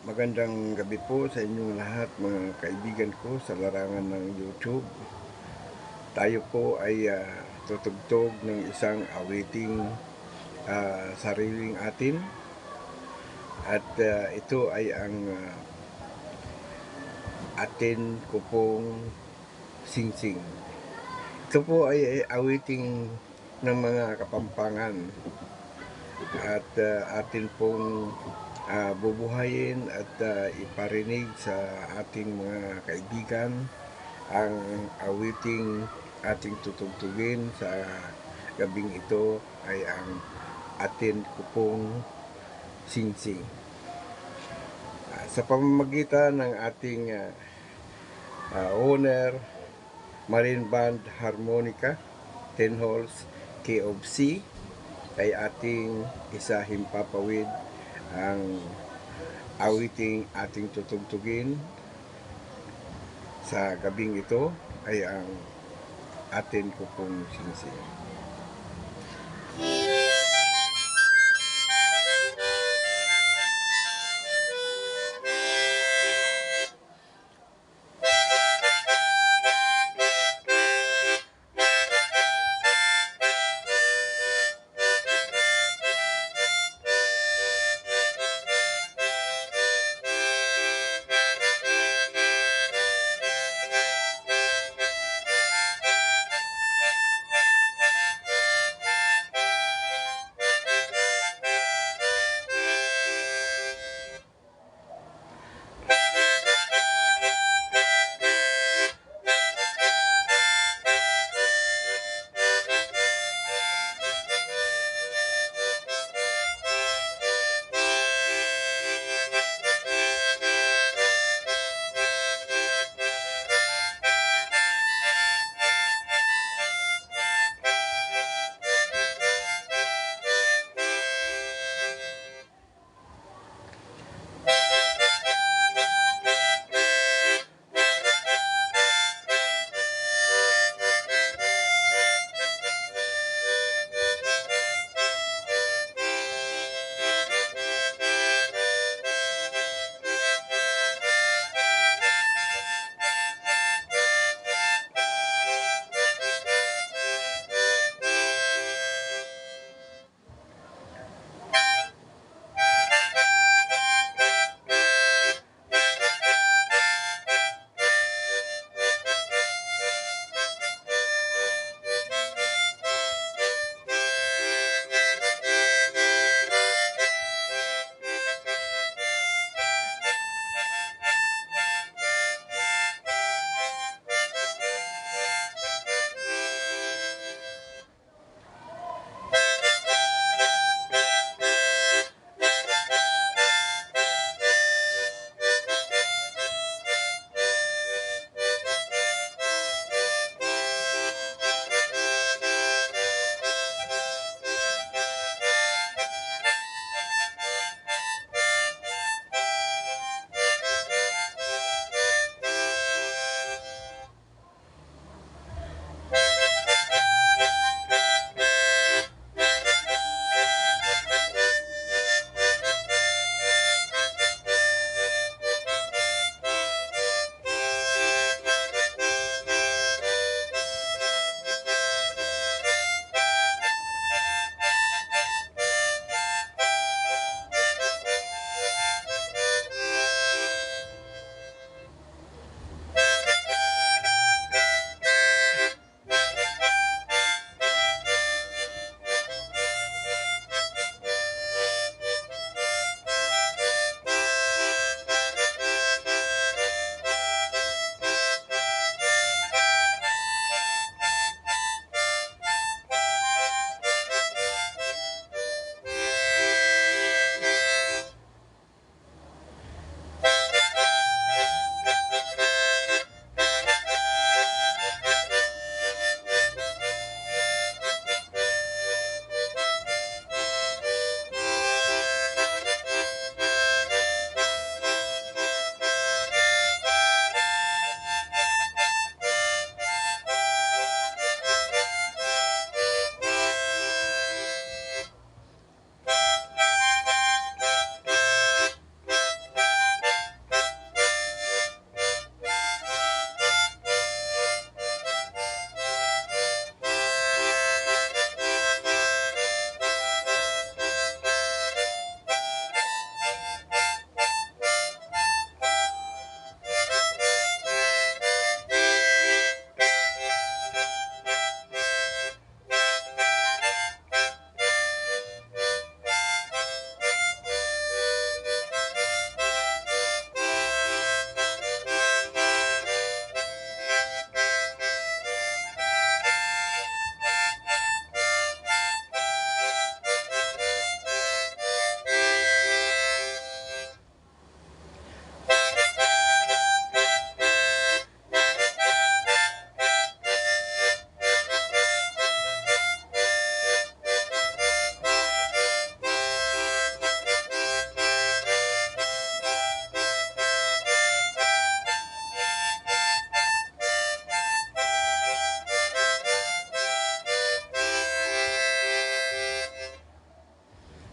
Magandang gabi po sa inyong lahat mga kaibigan ko sa larangan ng YouTube. Tayo po ay tutugtog ng isang awiting sariling atin at ito ay ang atin ko pong singsing. Ito po ay awiting ng mga Kapampangan at atin pong bubuhayin at iparinig sa ating mga kaibigan ang awiting ating tutugtugin sa gabing ito ay ang atin ko pong singsing. Sa pamamagitan ng ating owner, Marine Band Harmonica, 10 Holes K of C, ay ating himpapawid ang awiting ating tutugtugin sa gabing ito ay ang atin ko pong singsing.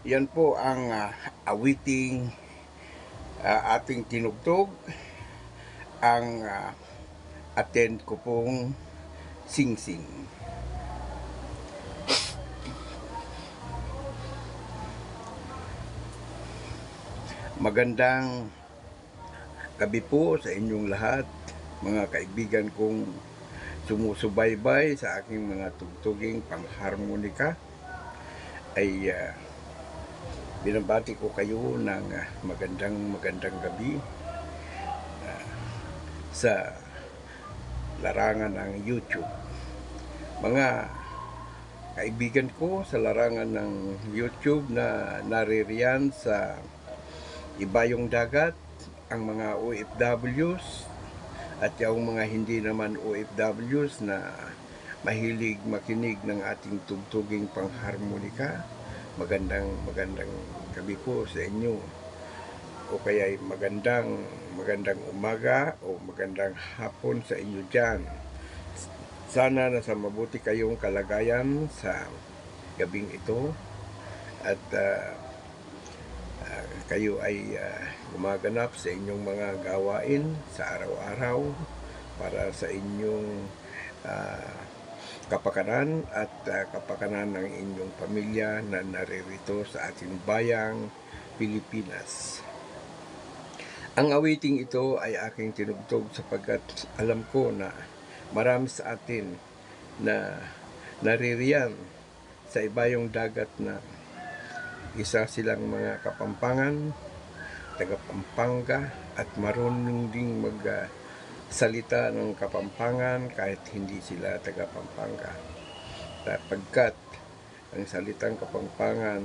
yan po ang awiting ating tinugtog. Ang attend ko pong Singsing. Magandang gabi po sa inyong lahat, mga kaibigan kong sumusubaybay sa aking mga tugtuging pangharmonika. Ay binabati ko kayo ng magandang gabi sa larangan ng YouTube. Mga kaibigan ko sa larangan ng YouTube na naririyan sa ibayong dagat, ang mga OFWs at yung mga hindi naman OFWs na mahilig makinig ng ating tugtuging pangharmonika. Magandang gabi po sa inyo, o kaya magandang umaga o magandang hapon sa inyo dyan. Sana nasa mabuti kayong kalagayan sa gabing ito at kayo ay gumaganap sa inyong mga gawain sa araw-araw para sa inyong kapakanan at kapakanan ng inyong pamilya na naririto sa ating bayang Pilipinas. Ang awiting ito ay aking tinugtog sapagkat alam ko na marami sa atin na naririyan sa ibayong dagat na isa silang mga Kapampangan, taga Pampanga, at marunong ding magsalita ng Kapampangan kahit hindi sila taga Pampanga. Sapagkat ang salitang Kapampangan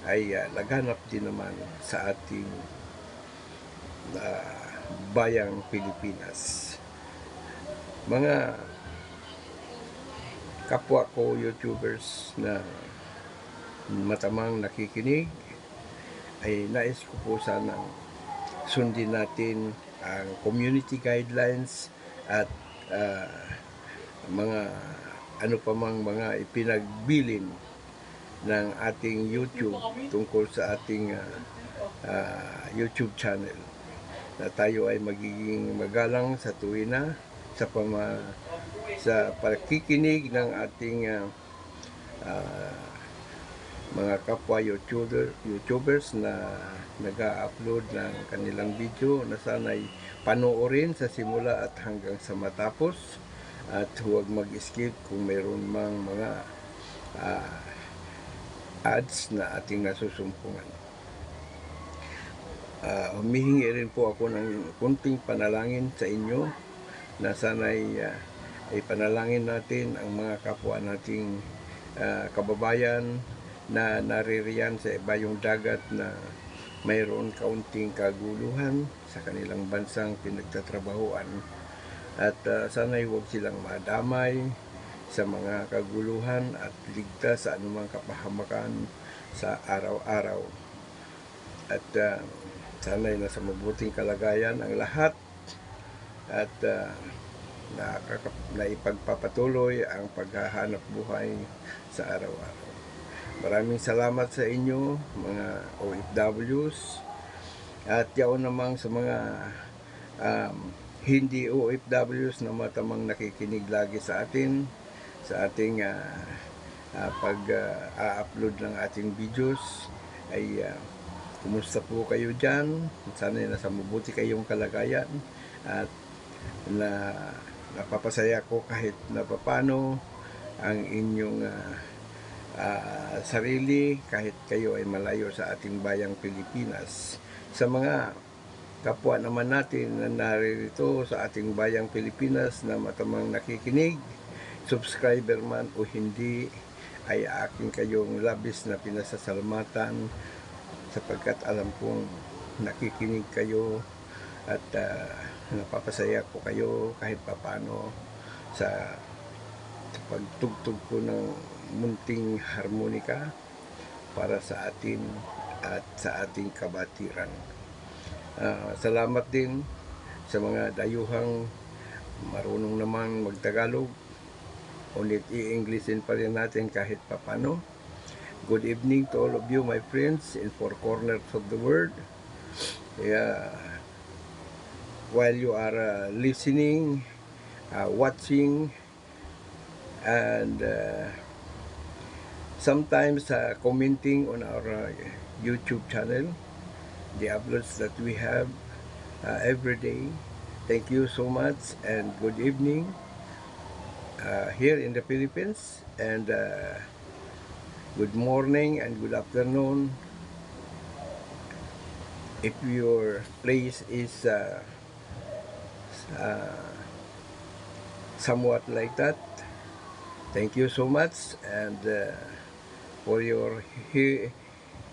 ay laganap din naman sa ating bayang Pilipinas. Mga kapwa ko YouTubers na matamang nakikinig, ay nais ko po sanang sundin natin ang community guidelines at mga ano pa mang mga ipinagbilin ng ating YouTube tungkol sa ating YouTube channel, na tayo ay magiging magalang sa tuwina sa pakikinig ng ating mga kapwa YouTubers na nag-upload ng kanilang video, na sana'y panoorin sa simula at hanggang sa matapos, at huwag mag-skip kung mayroon mang mga ads na ating nasusumpungan. Humihingi rin po ako ng kunting panalangin sa inyo, na sana'y ipanalangin natin ang mga kapwa nating kababayan na naririyan sa ibayong dagat na mayroon kaunting kaguluhan sa kanilang bansang pinagtatrabahuan, at sana'y huwag silang madamay sa mga kaguluhan at ligtas sa anumang kapahamakan sa araw-araw, at sana'y nasa mabuting kalagayan ang lahat, at na ipagpapatuloy ang paghahanap buhay sa araw-araw. Maraming salamat sa inyo, mga OFWs, at yaon namang sa mga hindi OFWs na matamang nakikinig lagi sa atin, sa ating pag-upload ng ating videos. Ay kumusta po kayo dyan? Sana nasa mabuti kayong kalagayan, at napapasaya ko kahit na papano ang inyong sarili, kahit kayo ay malayo sa ating bayang Pilipinas. Sa mga kapwa naman natin na naririto sa ating bayang Pilipinas na matamang nakikinig, subscriber man o hindi, ay aking kayong labis na pinasasalamatan, sapagkat alam kong nakikinig kayo at napapasaya ko kayo kahit papano sa pagtugtog ko ng munting harmonika para sa atin at sa ating kabatiran. Salamat din sa mga dayuhang marunong namang magtagalog, ulit i-Englishin pa rin natin kahit papano, Good evening to all of you, my friends, in four corners of the world. Yeah, while you are listening, watching, and sometimes commenting on our YouTube channel, the uploads that we have every day. Thank you so much and good evening here in the Philippines, and good morning and good afternoon if your place is somewhat like that. Thank you so much and for your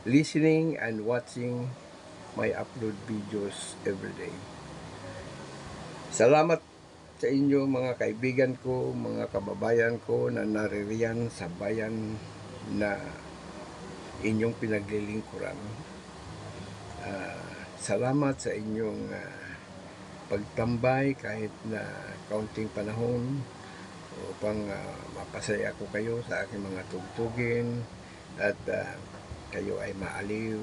listening and watching my upload videos every day. Salamat sa inyo mga kaibigan ko, mga kababayan ko na naririyan sa bayan na inyong pinaglilingkuran. Salamat sa inyong pagtambay kahit na kaunting panahon upang mapasaya ko kayo sa aking mga tugtugin at kayo ay maaliw.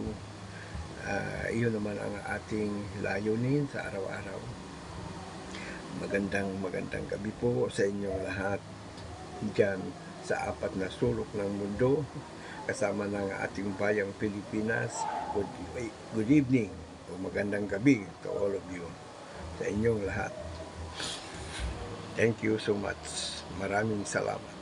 Iyon naman ang ating layunin sa araw-araw. Magandang gabi po sa inyong lahat dyan sa apat na sulok ng mundo kasama ng ating bayang Pilipinas. Good evening o magandang gabi to all of you, sa inyong lahat. Thank you so much. Maraming salamat.